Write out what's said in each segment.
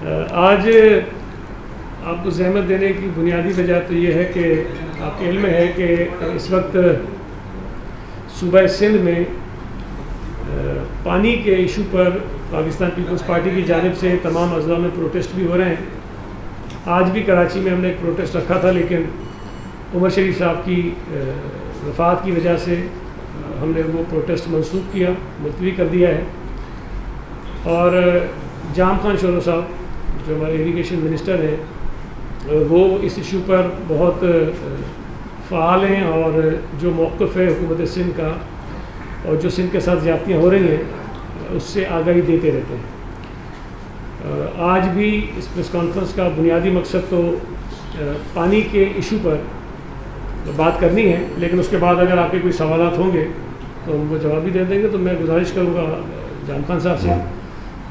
आज आपको ज़हमत देने की बुनियादी वजह तो ये है कि आपके इल्म है कि इस वक्त सूबा सिंध में पानी के इशू पर पाकिस्तान पीपल्स पार्टी की जानिब से तमाम अज़ला में प्रोटेस्ट भी हो रहे हैं। आज भी कराची में हमने एक प्रोटेस्ट रखा था, लेकिन उमर शरीफ साहब की वफ़ात की वजह से हमने वो प्रोटेस्ट मनसूख किया, मुलतवी कर दिया है। और जाम खान शोरो साहब जो हमारे इरीगेशन मिनिस्टर हैं, वो इस इशू पर बहुत फ़ाल हैं और जो मौक़िफ़ है हुकूमत सिंध का और जो सिंध के साथ ज़्यादतियाँ हो रही हैं उससे आगाही देते रहते हैं। आज भी इस प्रेस कॉन्फ्रेंस का बुनियादी मकसद तो पानी के इशू पर बात करनी है, लेकिन उसके बाद अगर आपके कोई सवालात होंगे तो उनको जवाब भी दे देंगे। तो मैं गुजारिश करूँगा जाम खान साहब से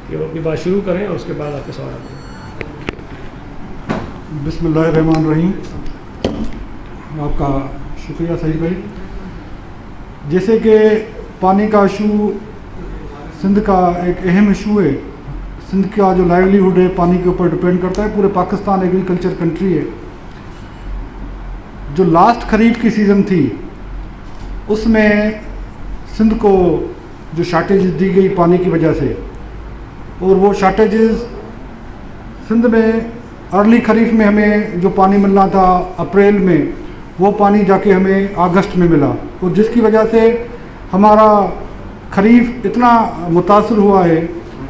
कि वो अपनी बात शुरू करें और उसके बाद आपके सवाल करें। बिस्मिल्लाहिर्रहमानिर्रहीम। आपका शुक्रिया सईद भाई। जैसे कि पानी का इशू सिंध का एक अहम इशू है, सिंध का जो लाइवलीहुड है पानी के ऊपर डिपेंड करता है। पूरे पाकिस्तान एग्रीकल्चर कंट्री है। जो लास्ट खरीफ की सीज़न थी उसमें सिंध को जो शार्टेज दी गई पानी की वजह से, और वो शार्टेजेस सिंध में अर्ली खरीफ में हमें जो पानी मिलना था अप्रैल में, वो पानी जाके हमें अगस्त में मिला, और जिसकी वजह से हमारा खरीफ इतना मुतासर हुआ है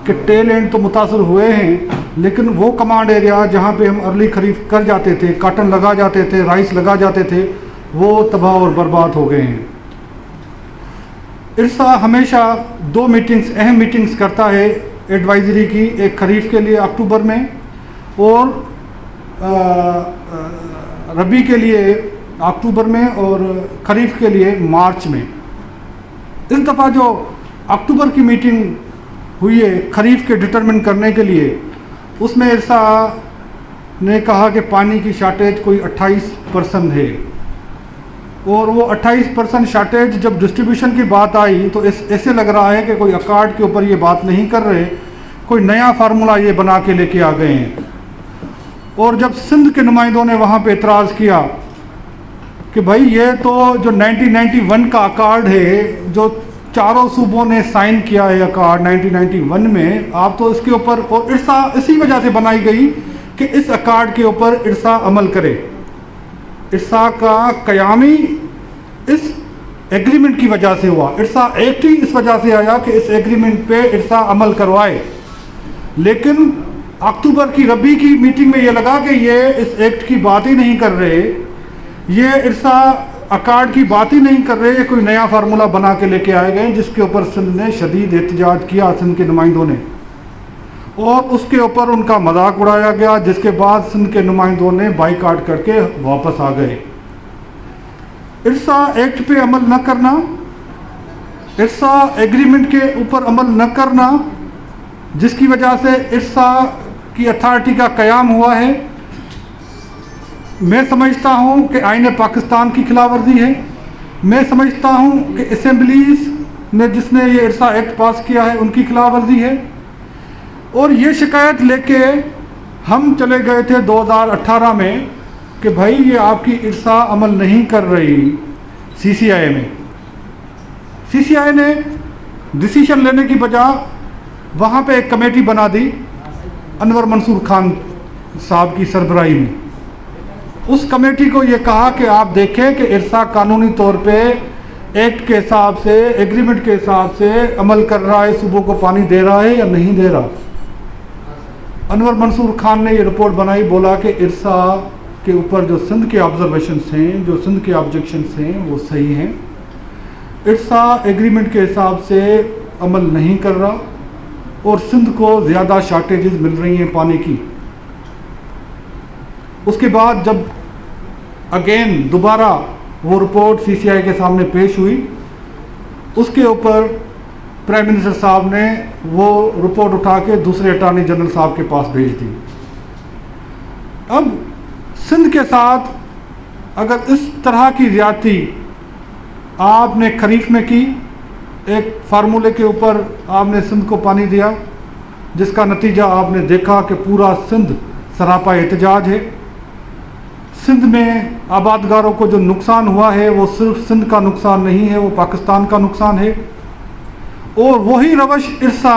कि टेल एंड तो मुतासर हुए हैं, लेकिन वो कमांड एरिया जहाँ पे हम अर्ली खरीफ कर जाते थे, काटन लगा जाते थे, राइस लगा जाते थे, वो तबाह और बर्बाद हो गए हैं। इरसा हमेशा 2 मीटिंग्स, अहम मीटिंग्स करता है एडवाइजरी की, एक खरीफ के लिए अक्टूबर में और रबी के लिए अक्टूबर में और खरीफ के लिए मार्च में। इस दफ़ा जो अक्टूबर की मीटिंग हुई है खरीफ के डिटरमिन करने के लिए, उसमें इरसा ने कहा कि पानी की शार्टेज कोई 28% है, और वो 28% शार्टेज जब डिस्ट्रीब्यूशन की बात आई तो ऐसे लग रहा है कि कोई अकार्ड के ऊपर ये बात नहीं कर रहे, कोई नया फार्मूला ये बना के लेके आ गए हैं। और जब सिंध के नुमाइंदों ने वहाँ पे एतराज़ किया कि भाई ये तो जो 1991 का अकार्ड है, जो चारों सूबों ने साइन किया है अकार्ड 1991 में, आप तो इसके ऊपर, और इरसा इसी वजह से बनाई गई कि इस अकार्ड के ऊपर इरसा अमल करे। इरसा का क़यामी इस एग्रीमेंट की वजह से हुआ। इरसा एक्ट ही इस वजह से आया कि इस एग्रीमेंट पे इरसा अमल करवाए। लेकिन अक्टूबर की रबी की मीटिंग में ये लगा कि ये इस एक्ट की बात ही नहीं कर रहे, ये इरसा अकार्ड की बात ही नहीं कर रहे, ये कोई नया फार्मूला बना के लेके आए गए, जिसके ऊपर सिंध ने शदीद एहतजाज किया, सिंध के नुमाइंदों ने, और उसके ऊपर उनका मजाक उड़ाया गया, जिसके बाद सिंध के नुमाइंदों ने बाइकाट करके वापस आ गए। इरसा एक्ट पे अमल न करना, इरसा एग्रीमेंट के ऊपर अमल न करना, जिसकी वजह से इरसा की अथॉरिटी का क़याम हुआ है, मैं समझता हूँ कि आईन पाकिस्तान की खिलाफ वर्जी है। मैं समझता हूँ कि असेंबलीज ने जिसने ये इरसा एक्ट पास किया है उनकी खिलाफ वर्जी है। और ये शिकायत लेके हम चले गए थे 2018 में कि भाई ये आपकी इरसा अमल नहीं कर रही CCI में। CCI ने डिसीजन लेने की बजाय वहाँ पे एक कमेटी बना दी अनवर मंसूर खान साहब की सरबराही में। उस कमेटी को ये कहा कि आप देखें कि इरसा कानूनी तौर पे एक्ट के हिसाब से, एग्रीमेंट के हिसाब से अमल कर रहा है, सूबों को पानी दे रहा है या नहीं दे रहा। अनवर मंसूर खान ने ये रिपोर्ट बनाई, बोला कि इरसा के ऊपर जो सिंध के ऑब्जर्वेशंस हैं, जो सिंध के ऑब्जेक्शंस हैं, वो सही हैं। इरसा एग्रीमेंट के हिसाब से अमल नहीं कर रहा और सिंध को ज़्यादा शार्टेजेस मिल रही हैं पानी की। उसके बाद जब अगेन दोबारा वो रिपोर्ट CCI के सामने पेश हुई, उसके ऊपर प्राइम मिनिस्टर साहब ने वो रिपोर्ट उठा के दूसरे अटॉर्नी जनरल साहब के पास भेज दी। अब सिंध के साथ अगर इस तरह की ज़्यादती आपने खरीफ में की, एक फार्मूले के ऊपर आपने सिंध को पानी दिया, जिसका नतीजा आपने देखा कि पूरा सिंध सरापा एहतजाज है। सिंध में आबादगारों को जो नुकसान हुआ है वो सिर्फ सिंध का नुकसान नहीं है, वो पाकिस्तान का नुकसान है। और वही रवश इरसा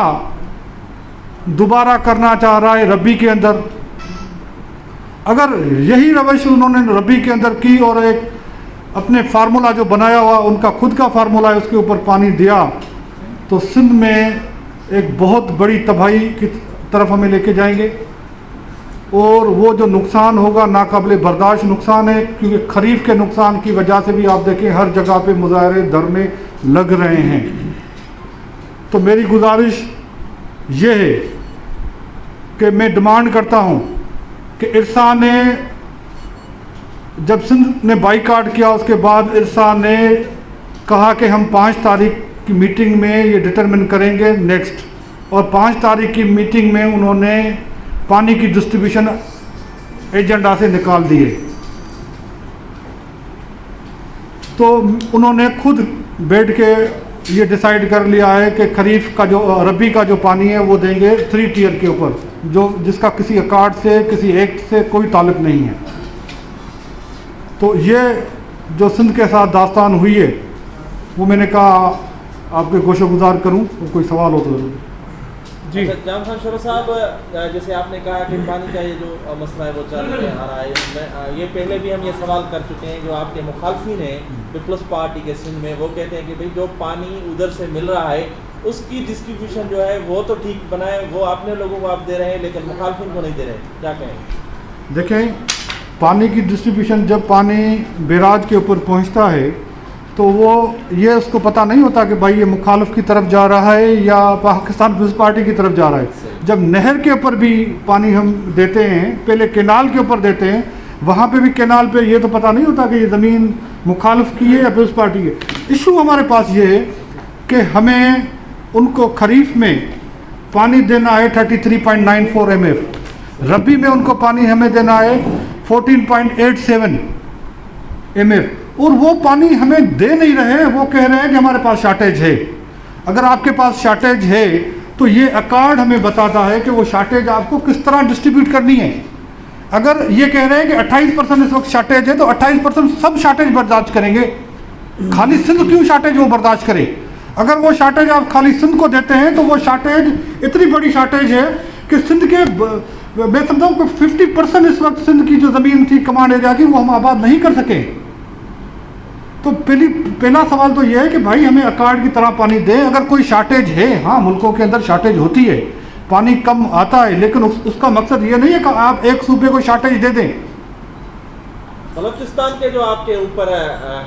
दोबारा करना चाह रहा है रबी के अंदर। अगर यही रवश उन्होंने रबी के अंदर की और एक अपने फार्मूला जो बनाया हुआ उनका खुद का फार्मूला है उसके ऊपर पानी दिया, तो सिंध में एक बहुत बड़ी तबाही की तरफ हमें लेके जाएंगे। और वो जो नुकसान होगा नाकाबिले बर्दाश्त नुकसान है, क्योंकि खरीफ के नुकसान की वजह से भी आप देखें हर जगह पे मुजाहरे धरने लग रहे हैं। तो मेरी गुजारिश ये है कि मैं डिमांड करता हूँ कि इरसा ने जब सिंध ने बाईकाट किया उसके बाद इरसा ने कहा कि हम 5 तारीख की मीटिंग में ये डिटरमिन करेंगे नेक्स्ट, और 5 तारीख की मीटिंग में उन्होंने पानी की डिस्ट्रीब्यूशन एजेंडा से निकाल दिए। तो उन्होंने खुद बैठ के ये डिसाइड कर लिया है कि खरीफ का जो रबी का जो पानी है वो देंगे 3 टियर के ऊपर, जो जिसका किसी अकार्ड से किसी एक्ट से कोई ताल्लुक नहीं है। तो ये जो सिंध के साथ दास्तान हुई है वो मैंने कहा आपके गोशोगुजार करूं, तो कोई सवाल हो तो जी। जाम खान शोरा साहब, जैसे आपने कहा कि पानी का ये जो मसला है वो चल आ रहा है, ये पहले भी हम ये सवाल कर चुके हैं। जो आपके मुखालफिन हैं पीपल्स पार्टी के सिंध में, वो कहते हैं कि भाई जो पानी उधर से मिल रहा है उसकी डिस्ट्रीब्यूशन जो है वो तो ठीक बनाए, वो अपने लोगों को आप दे रहे हैं लेकिन मुखालफिन को नहीं दे रहे, क्या कहें? देखें, पानी की डिस्ट्रीब्यूशन जब पानी बैराज के ऊपर पहुंचता है तो वो ये उसको पता नहीं होता कि भाई ये मुखालिफ की तरफ जा रहा है या पाकिस्तान पीपल्स पार्टी की तरफ जा रहा है। जब नहर के ऊपर भी पानी हम देते हैं, पहले केनाल के ऊपर देते हैं, वहाँ पे भी केनाल पे ये तो पता नहीं होता कि ये ज़मीन मुखालिफ की है या पीपल्स पार्टी की है। इशू हमारे पास ये है कि हमें उनको खरीफ में पानी देना है 33.94 MF, रबी में उनको पानी हमें देना है 14.87 MF, और वो पानी हमें दे नहीं रहे। वो कह रहे हैं कि हमारे पास शॉर्टेज है। अगर आपके पास शॉर्टेज है तो ये अकार्ड हमें बताता है कि वो शॉर्टेज आपको किस तरह डिस्ट्रीब्यूट करनी है। अगर ये कह रहे हैं कि 28% इस वक्त शॉर्टेज है तो 28% सब शॉर्टेज बर्दाश्त करेंगे, खाली सिंध क्यों शॉर्टेज वो बर्दाश्त करे? अगर वो शॉर्टेज आप खाली सिंध को देते हैं तो वो शॉर्टेज इतनी बड़ी शॉर्टेज है कि सिंध के मैं समझता हूँ 50% इस वक्त सिंध की जो ज़मीन थी कमांड एरिया की वो हम आबाद नहीं कर सके। तो पहला सवाल तो ये है कि भाई हमें अकार्ड की तरह पानी दें। अगर कोई शॉर्टेज है, हाँ मुल्कों के अंदर शॉर्टेज होती है, पानी कम आता है, लेकिन उसका मकसद ये नहीं है कि आप एक सूबे को शॉर्टेज दे दें। बलूचिस्तान के जो आपके ऊपर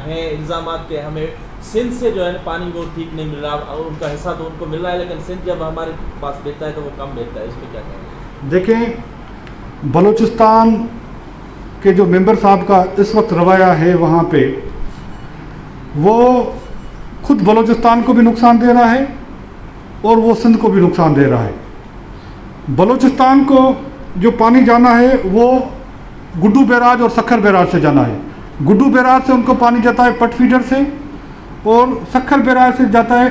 हैं इल्ज़ाम के हमें सिंध से जो है पानी वो ठीक नहीं मिल रहा, उनका हिस्सा तो उनको मिल रहा है लेकिन सिंध जब हमारे पास बेचता है तो वो कम बेचता है, इस पर क्या कहेंगे? देखें, बलूचिस्तान के जो मेंबर साहब का इस वक्त रवैया है वहाँ पे, वो खुद बलूचिस्तान को भी नुकसान दे रहा है और वो सिंध को भी नुकसान दे रहा है। बलूचिस्तान को जो पानी जाना है वो गुड्डू बैराज और सखर बैराज से जाना है। गुड्डू बैराज से उनको पानी जाता है पट फीडर से, और सखर बैराज से जाता है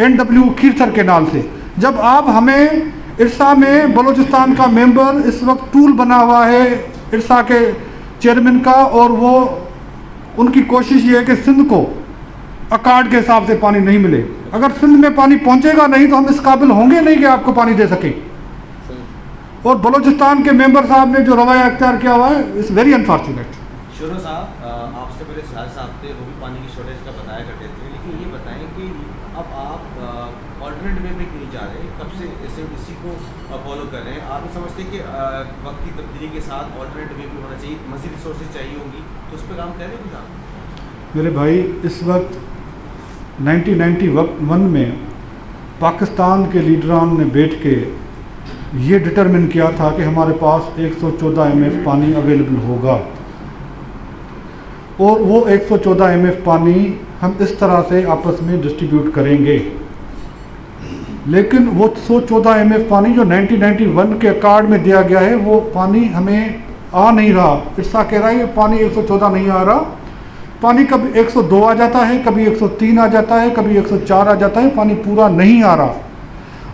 NW खीरसर केनाल से। जब आप हमें इरसा में बलूचिस्तान का मेंबर इस वक्त टूल बना हुआ है इरसा के चेयरमैन का, और वो उनकी कोशिश ये है कि सिंध को अकार्ड के हिसाब से पानी नहीं मिले। अगर सिंध में पानी पहुंचेगा नहीं तो हम इस काबिल होंगे नहीं कि आपको पानी दे सकें। और बलूचिस्तान के मेंबर साहब ने जो रवैया अख्तियार किया हुआ है इट्स वेरी अनफॉर्चुनेट। शुरू साहब, आपसे पहले सुहाल साहब थे, वो भी पानी की शॉर्टेज का बताया करते थे, लेकिन ये बताएं कि अब आप ऑल्टरनेट वे पे क्यों जा रहे हैं? कब से इसी को फॉलो कर रहे हैं? आप समझते हैं कि वक्त की तब्दीली के साथ ऑल्टरनेट वे भी होना चाहिए, मज़ीद रिसोर्सेज चाहिए होंगी, तो उस पर काम कर रहे हैं आप? मेरे भाई, इस वक्त 1991 में पाकिस्तान के लीडरान ने बैठ के ये डिटरमिन किया था कि हमारे पास 114 MF पानी अवेलेबल होगा, और वो 114 MF पानी हम इस तरह से आपस में डिस्ट्रीब्यूट करेंगे। लेकिन वो 114 MF पानी जो 1991 के अकार्ड में दिया गया है वो पानी हमें आ नहीं रहा। इरसा कह रहा है पानी 114 नहीं आ रहा, पानी कभी 102 आ जाता है, कभी 103 आ जाता है, कभी 104 आ जाता है, पानी पूरा नहीं आ रहा।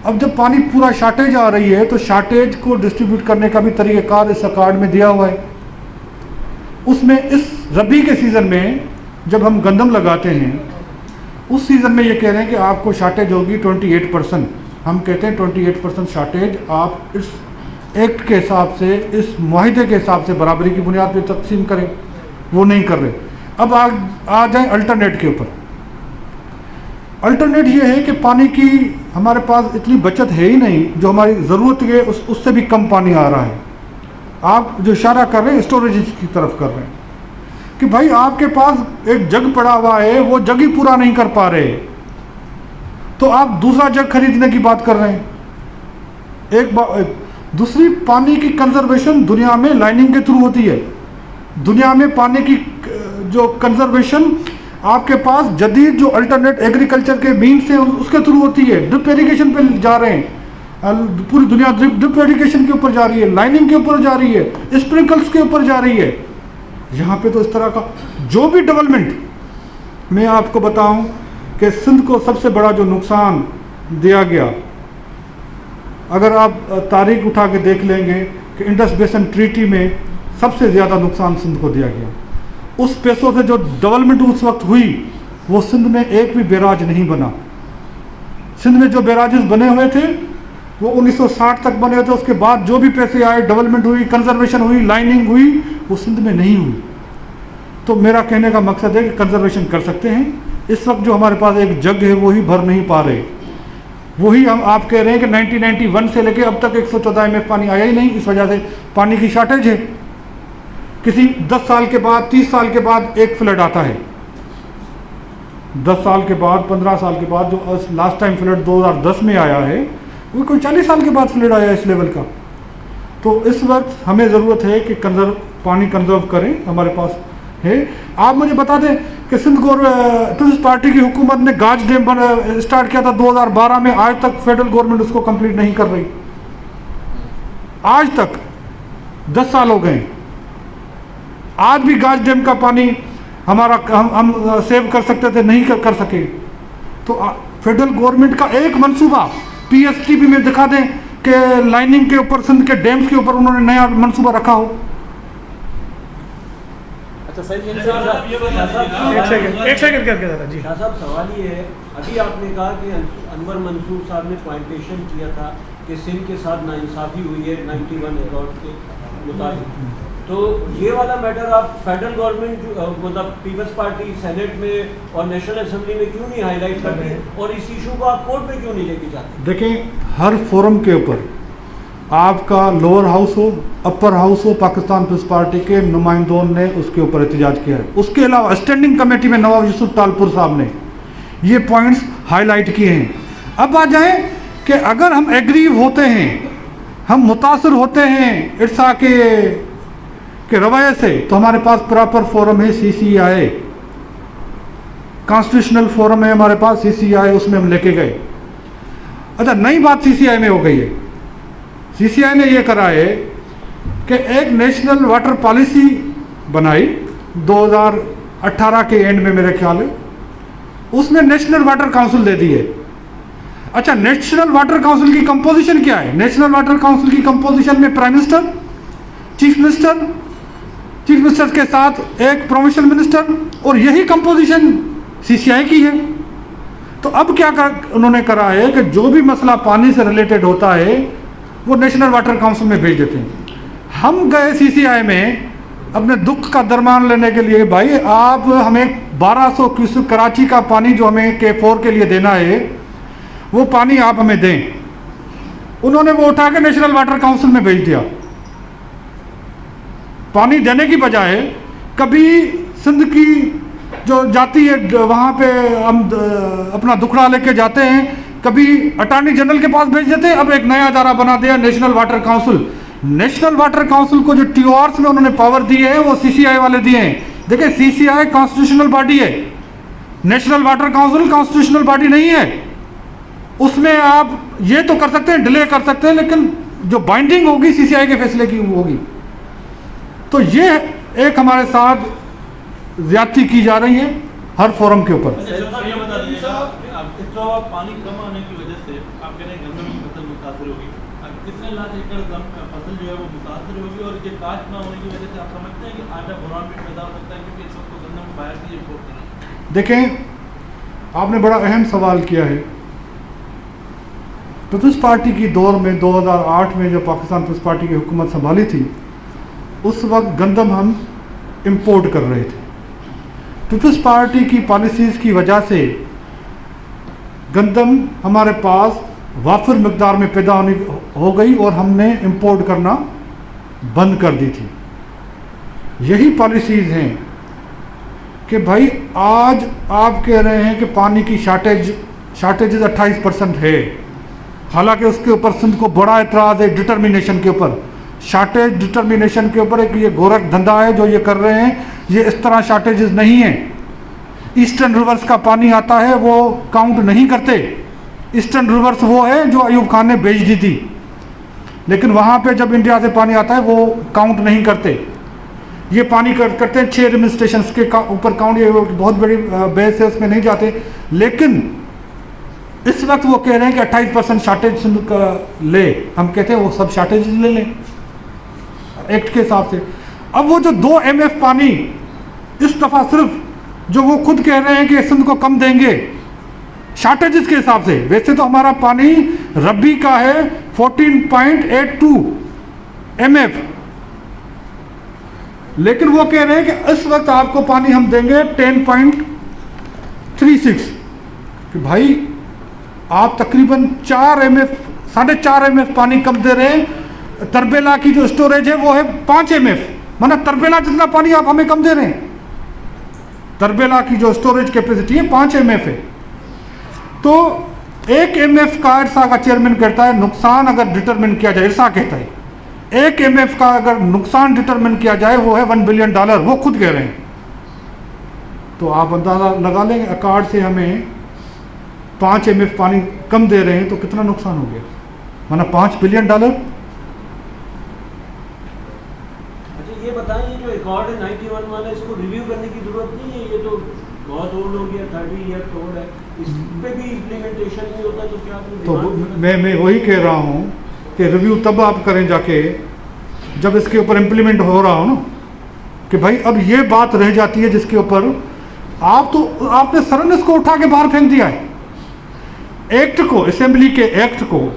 अब जब पानी पूरा शार्टेज आ रही है तो शार्टेज को डिस्ट्रीब्यूट करने का भी तरीक़ाकार इस अकार्ड में दिया हुआ है। उसमें इस रबी के सीज़न में जब हम गंदम लगाते हैं उस सीज़न में ये कह रहे हैं कि आपको शार्टेज होगी 28%। हम कहते हैं 28% शार्टेज आप इस एक्ट के हिसाब से, इस मुआहिदे के हिसाब से बराबरी की बुनियाद पर तकसीम करें, वो नहीं कर रहे। अब आ जाए अल्टरनेट के ऊपर। अल्टरनेट ये है कि पानी की हमारे पास इतनी बचत है ही नहीं, जो हमारी ज़रूरत है उससे भी कम पानी आ रहा है। आप जो इशारा कर रहे हैं स्टोरेज की तरफ कर रहे हैं कि भाई आपके पास एक जग पड़ा हुआ है, वो जग ही पूरा नहीं कर पा रहे, तो आप दूसरा जग खरीदने की बात कर रहे हैं। दूसरी, पानी की कंजर्वेशन दुनिया में लाइनिंग के थ्रू होती है। दुनिया में पानी की जो कंजर्वेशन आपके पास जदीद जो अल्टरनेट एग्रीकल्चर के मीन्स हैं उसके थ्रू होती है। ड्रिप इरिगेशन पे जा रहे हैं, पूरी दुनिया ड्रिप इरिगेशन के ऊपर जा रही है, लाइनिंग के ऊपर जा रही है, स्प्रिंकल्स के ऊपर जा रही है। यहाँ पे तो इस तरह का जो भी डेवलपमेंट, मैं आपको बताऊं कि सिंध को सबसे बड़ा जो नुकसान दिया गया, अगर आप तारीख उठा के देख लेंगे कि इंडस बेसिन ट्रीटी में सबसे ज़्यादा नुकसान सिंध को दिया गया। उस पैसों से जो डेवलपमेंट उस वक्त हुई वो सिंध में एक भी बैराज नहीं बना। सिंध में जो बैराजेस बने हुए थे वो 1960 तक बने थे। उसके बाद जो भी पैसे आए, डेवलपमेंट हुई, कंजर्वेशन हुई, लाइनिंग हुई, वो सिंध में नहीं हुई। तो मेरा कहने का मकसद है कि कंजर्वेशन कर सकते हैं। इस वक्त जो हमारे पास एक जग है वही भर नहीं पा रहे। वही हम आप कह रहे हैं कि 1991 से लेके अब तक 114 MF पानी आया ही नहीं। इस वजह से पानी की शॉर्टेज है। किसी 10 साल के बाद, 30 साल के बाद एक फ्लड आता है। 10 साल के बाद, 15 साल के बाद, जो लास्ट टाइम फ्लड 2010 में आया है वो कोई 40 साल के बाद फ्लड आया इस लेवल का। तो इस वक्त हमें ज़रूरत है कि पानी कंजर्व करें, हमारे पास है। आप मुझे बता दें कि सिंध पीपल्स पार्टी की हुकूमत ने गाज डैम स्टार्ट किया था 2012 में, आज तक फेडरल गवर्नमेंट उसको कंप्लीट नहीं कर रही। आज तक 10 साल हो गए, आज भी गाज डैम का पानी हमारा हम सेव कर सकते थे, नहीं कर सके। तो फेडरल गवर्नमेंट का एक मंसूबा PSTP में दिखा दें कि लाइनिंग के ऊपर, सिंध के डैम्स के ऊपर उन्होंने नया मंसूबा रखा हो। अच्छा सही, एक सेकंड करके जरा जी। शाह साहब, सवाल ये है, अभी आपने कहा कि अनवर मंसूर साहब ने पॉइंटेशन किया था कि सिंध के साथ नाइंसाफ़ी हुई है 91 अकॉर्ड के मुताबिक। तो ये वाला मैटर आप फेडरल गवर्नमेंट मतलब पीपल्स पार्टी सेनेट में और नेशनल असेंबली में क्यों नहीं हाईलाइट करती, और इस इशू को आप कोर्ट में क्यों नहीं लेके जाते? देखें, हर फोरम के ऊपर आपका लोअर हाउस हो, अपर हाउस हो, पाकिस्तान पीपल्स पार्टी के नुमाइंदों ने उसके ऊपर एहतजाज किया है। उसके अलावा स्टैंडिंग कमेटी में नवाब यूसुफ तालपुर साहब ने ये पॉइंट्स हाईलाइट किए हैं। अब आ जाएं कि अगर हम एग्रीव होते हैं, हम मुतासर होते हैं इर्सा के रवैये से, तो हमारे पास प्रॉपर फोरम है CCI, कॉन्स्टिट्यूशनल फोरम है हमारे पास CCI, उसमें हम लेके गए। अच्छा, नई बात CCI में हो गई है। CCI ने ये करा है कि एक नेशनल वाटर पॉलिसी बनाई 2018 के एंड में, मेरे ख्याल है उसमें नेशनल वाटर काउंसिल दे दी है। अच्छा, नेशनल वाटर काउंसिल की कंपोजिशन क्या है? नेशनल वाटर काउंसिल की कंपोजिशन में प्राइम मिनिस्टर, चीफ मिनिस्टर के साथ एक प्रोविंशियल मिनिस्टर, और यही कंपोजिशन CCI की है। तो अब क्या उन्होंने करा है कि जो भी मसला पानी से रिलेटेड होता है वो नेशनल वाटर काउंसिल में भेज देते हैं। हम गए CCI में अपने दुख का दरमान लेने के लिए, भाई आप हमें 1200 क्यूसेक कराची का पानी जो हमें K4 के लिए देना है वो पानी आप हमें दें। उन्होंने वो उठा के नेशनल वाटर काउंसिल में भेज दिया। पानी देने की बजाय कभी सिंध की जो जाती है वहाँ पे हम अपना दुखड़ा लेके जाते हैं, कभी अटॉर्नी जनरल के पास भेज देते हैं। अब एक नया अदारा बना दिया national water council. National water council को जो TORs में उन्होंने पावर दिए हैं वो CCI वाले दिए हैं। देखिए, CCI कॉन्स्टिट्यूशनल बॉडी है, national water council constitutional body नहीं है। उसमें आप ये तो कर सकते हैं, डिले कर सकते हैं, लेकिन जो बाइंडिंग होगी CCI के फैसले की होगी। तो ये एक हमारे साथ ज्यादती की जा रही है हर फोरम के ऊपर। ये बता दीजिएगा, पानी कम आने की वजह से आप कह रहे हैं मुतासर होगी, कितने लाख एकड़ फसल जो है वो मुतासर होगी, और ये काश्त ना होने की वजह से आप समझते हैं कि आटा बुरान भी पैदा हो सकता है, क्योंकि इस वक्त तो गंदम बाहर से इम्पोर्ट कर रहे हैं। देखें, आपने बड़ा अहम सवाल किया है। पीपल्स पार्टी की दौर में 2008 में जब पाकिस्तान पीपल्स पार्टी की हुकूमत संभाली थी, उस वक्त गंदम हम इंपोर्ट कर रहे थे। पीपल्स पार्टी की पॉलिसीज़ की वजह से गंदम हमारे पास वाफिर मिकदार में पैदा हो गई और हमने इंपोर्ट करना बंद कर दी थी। यही पॉलिसीज़ हैं कि भाई आज आप कह रहे हैं कि पानी की शॉर्टेज 28% है, हालांकि उसके ऊपर सिंध को बड़ा एतराज़ है डिटर्मिनेशन के ऊपर, शॉर्टेज डिटर्मिनेशन के ऊपर। एक ये गोरख धंधा है जो ये कर रहे हैं, ये इस तरह शॉर्टेजेस नहीं है। ईस्टर्न रिवर्स का पानी आता है वो काउंट नहीं करते। ईस्टर्न रिवर्स वो है जो अयूब खान ने बेच दी थी, लेकिन वहाँ पे जब इंडिया से पानी आता है वो काउंट नहीं करते। ये पानी करते हैं 6 रिमिल स्टेशन के ऊपर काउंट, ये बहुत बड़ी बेस है, उसमें नहीं जाते। लेकिन इस वक्त वो कह रहे हैं कि 28% शॉर्टेज ले, हम कहते हैं वो सब शॉर्टेज ले लें एक्ट के हिसाब से। अब वो जो 2 MF पानी इस दफ़ा सिर्फ जो वो खुद कह रहे हैं कि सिंध को कम देंगे शॉर्टेजेस के हिसाब से, वैसे तो हमारा पानी रबी का है 14.82 MF, लेकिन वो कह रहे हैं कि इस वक्त आपको पानी हम देंगे 10.36, कि भाई आप तकरीबन 4 MF 4.5 MF पानी कम दे रहे हैं। तरबेला की जो स्टोरेज है वो है 5 MF, मतलब तरबेला जितना पानी आप हमें कम दे रहे हैं। तरबेला की जो स्टोरेज कैपेसिटी है 5 MF है। तो 1 MF का इरसा का चेयरमैन कहता है नुकसान अगर डिटरमिन किया जाए, इरसा कहता है 1 MF का अगर नुकसान डिटरमिन किया जाए वो है $1 बिलियन, वो खुद कह रहे हैं। तो आप अंदाज़ा लगा लेंगे अकार्ड से हमें 5 MF पानी कम दे रहे हैं तो कितना नुकसान हो गया, माना $5 बिलियन। अच्छा ये बताएं, ये जो अकॉर्ड है 91 वाला, इसको रिव्यू करने की जरूरत नहीं है? ये तो बहुत ओल्ड हो गया, 30 ईयर ओल्ड है, इस पे भी इम्प्लीमेंटेशन नहीं होता, तो क्या तो मैं वही कह रहा हूँ कि रिव्यू तब आप करें जाके जब इसके ऊपर इम्प्लीमेंट हो रहा हो ना, कि भाई अब ये बात रह जाती है जिसके ऊपर आपने सरन इसको उठा के बाहर फेंक दिया है। एक्ट को, असेंबली के एक्ट को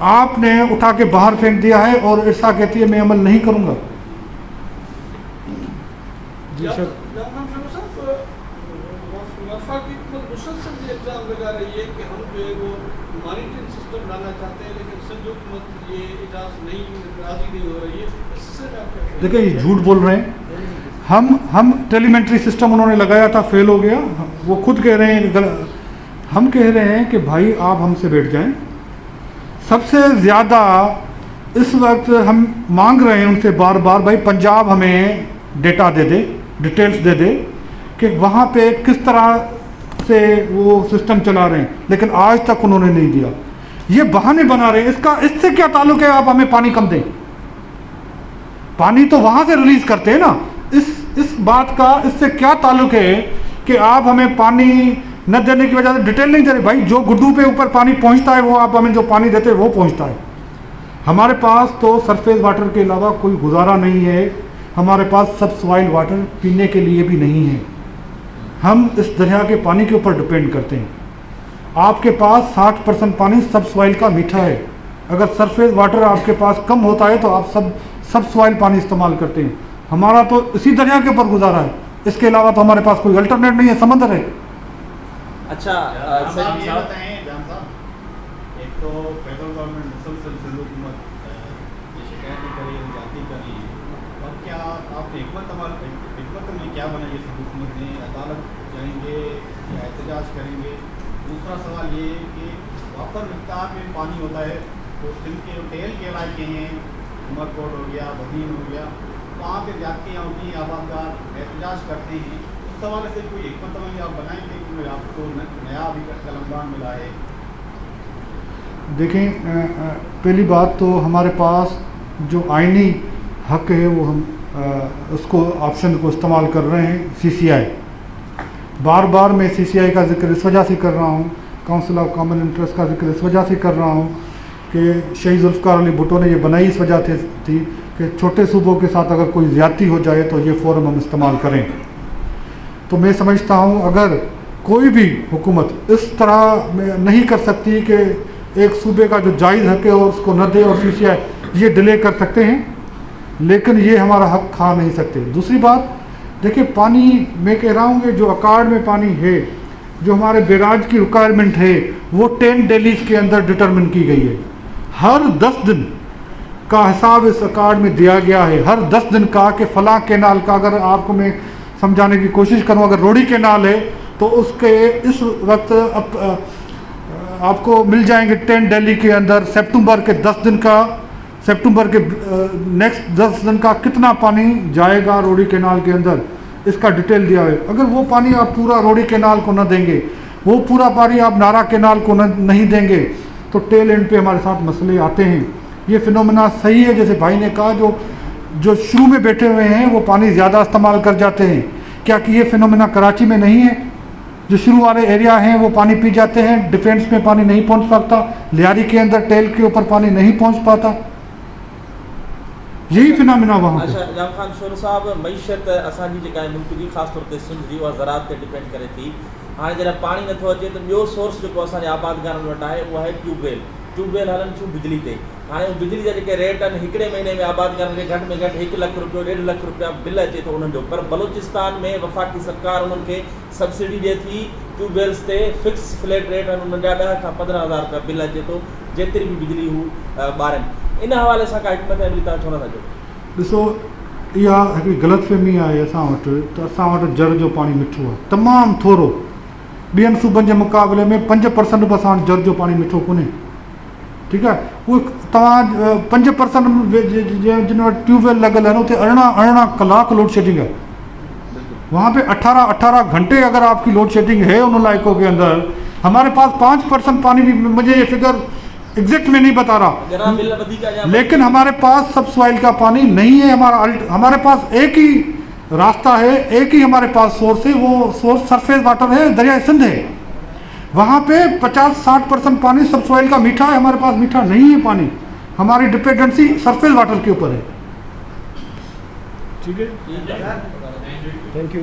आपने उठा के बाहर फेंक दिया है और इरसा कहती है मैं अमल नहीं करूँगा। जी सर, एग्जाम लगा रही है कि हम जो है वो मॉनिटरिंग सिस्टम लाना चाहते हैं, लेकिन संघ हुकूमत ये इजाज़त नहीं, राजी नहीं हो रही है। देखिए ये झूठ बोल रहे हैं। हम टेलीमेंट्री सिस्टम उन्होंने लगाया था, फेल हो गया, वो खुद कह रहे हैं। हम कह रहे हैं कि भाई आप हमसे बैठ जाएं। सबसे ज़्यादा इस वक्त हम मांग रहे हैं उनसे बार बार, भाई पंजाब हमें डेटा दे दे, डिटेल्स दे दे कि वहाँ पे किस तरह से वो सिस्टम चला रहे हैं, लेकिन आज तक उन्होंने नहीं दिया। ये बहाने बना रहे हैं। इससे क्या ताल्लुक है आप हमें पानी कम दें? पानी तो वहाँ से रिलीज करते हैं ना। इस बात का इससे क्या ताल्लुक है कि आप हमें पानी न देने की वजह से डिटेल नहीं दे रहे? भाई जो गुड्डू पे ऊपर पानी पहुँचता है वो आप हमें जो पानी देते हैं वो पहुँचता है। हमारे पास तो सरफेस वाटर के अलावा कोई गुजारा नहीं है। हमारे पास सब सॉइल वाटर पीने के लिए भी नहीं है। हम इस दरिया के पानी के ऊपर डिपेंड करते हैं। आपके पास 60% पानी सब सॉइल का मीठा है। अगर सरफेस वाटर आपके पास कम होता है तो आप सब सॉइल पानी इस्तेमाल करते हैं। हमारा तो इसी दरिया के ऊपर गुजारा है, इसके अलावा तो हमारे पास कोई अल्टरनेट नहीं है, समंदर है। अच्छा साहब ये बताएं जान साहब, एक तो फेडरल गवर्नमेंट मुसलसल सिंध हुकूमत ये शिकायत करी, जाती करी, और क्या आप हिकमत में क्या बना ये सिंध हुकूमत ने? अदालत जाएंगे या एहतजाज करेंगे? दूसरा सवाल ये है कि वाफर मिकदार में पानी होता है तो सिंध के टेल के इलाके हैं, उमरकोट हो गया, बदीन हो गया, वहाँ पर जातियाँ होती हैं, आबादगार एहतजाज करते हैं। उस सवाल से कोई हिकमत अमली आप बनाएंगे कि आपको नया अभी कलमदान मिला है? देखें, पहली बात तो हमारे पास जो आईनी हक है वो हम उसको ऑप्शन को इस्तेमाल कर रहे हैं। CCI बार बार मैं CCI का जिक्र इस वजह से कर रहा हूँ, काउंसिल ऑफ कॉमन इंटरेस्ट का जिक्र इस वजह से कर रहा हूँ कि शहीद जुल्फ़िकार अली भुट्टो ने ये बनाई इस वजह से थी कि छोटे सूबों के साथ अगर कोई ज़्यादती हो जाए तो ये फ़ोरम हम इस्तेमाल करें। तो मैं समझता हूँ अगर कोई भी हुकूमत इस तरह में नहीं कर सकती कि एक सूबे का जो जायज़ हक है और उसको न दे और CCI ये डिले कर सकते हैं, लेकिन ये हमारा हक खा नहीं सकते। दूसरी बात देखिए, पानी मैं कह रहा हूँ कि जो अकार्ड में पानी है, जो हमारे बैराज की रिक्वायरमेंट है, वो 10 डेलीज के अंदर डिटरमिन की गई है। हर 10 दिन का हिसाब इस अकार्ड में दिया गया है, हर 10 दिन का कि फ़लाँ कैनाल का, अगर आपको मैं समझाने की कोशिश करूँ, अगर रोडी कैनाल है तो उसके इस वक्त आपको मिल जाएंगे 10 दिल्ली के अंदर सितंबर के 10 दिन का, सितंबर के नेक्स्ट 10 दिन का कितना पानी जाएगा रोडी कैनाल के अंदर, इसका डिटेल दिया है। अगर वो पानी आप पूरा रोडी कैनाल को न देंगे, वो पूरा पानी आप नारा कैनाल को नहीं देंगे, तो टेल एंड पे हमारे साथ मसले आते हैं। ये फिनोमेना सही है, जैसे भाई ने कहा, जो शुरू में बैठे हुए हैं वो पानी ज़्यादा इस्तेमाल कर जाते हैं। क्या कि ये फिनोमेना कराची में नहीं है? जो शुरू वाले एरिया हैं वो पानी पी जाते हैं, डिफेंस में पानी नहीं पहुंच पाता, लियारी के अंदर टेल के ऊपर पानी नहीं पहुंच पाता, यही फिनोमेना वहाँ पे। अच्छा जाम खान शोर साहब, मईशत असांजी जेका आहे मुल्क जी, ख़ासि तौर ते सिंध जी, उहा ज़राअत ते डिपेंड करे थी। हाणे जॾहिं पाणी नथो अचे त ॿियो सोर्स जेको असांजे आबादगारनि वटि आहे उहो आहे ट्यूबवेल हलनि थियूं बिजली ते। हाणे बिजली जा जेके रेट आहिनि, हिकिड़े महीने में आबादगारनि खे घटि में घटि 1 लख रुपयो 1.5 लख रुपया बिल अचे थो उन्हनि जो। पर बलूचिस्तान में वफ़ाक़ी सरकार उन्हनि खे सब्सिडी ॾिए थी ट्यूबवेल्स ते, फिक्स फ्लैट रेट आहिनि उन्हनि जा, 10 खां 15,000 रुपया बिल अचे थो, जेतिरी बि बिजली हू ॿारनि। इन हवाले सां का हिकमत अमली तव्हां छो नथा कयो? ॾिसो, इहा हिकिड़ी ग़लतफ़हमी आहे असां वटि, त असां वटि जर जो पाणी मिठो आहे, तमामु थोरो। ॿियनि सूबनि जे मुक़ाबले में 5% बि असां वटि जर जो पाणी मिठो कोन्हे। ठीकु आहे, उहे तव्हां 5% जिन वटि ट्यूबवेल लॻल आहिनि उते 18 कलाक लोड शेडिंग है। वहाँ पे 18 घंटे अगर आपकी लोड शेडिंग है उन इलाकों के अंदर। हमारे पास 5% पानी भी, मुझे ये फिगर एग्जैक्ट में नहीं बता रहा, लेकिन हमारे पास सब सॉइल का पानी नहीं है। हमारे पास एक ही रास्ता है, एक ही हमारे पास सोर्स है, वो सोर्स सरफेस वाटर है, दरिया सिंध है। वहाँ पे 50-60% पानी सब सॉइल का मीठा है, हमारे पास मीठा नहीं है पानी। हमारी डिपेंडेंसी सरफेस वाटर के ऊपर है। ठीक है, थैंक यू।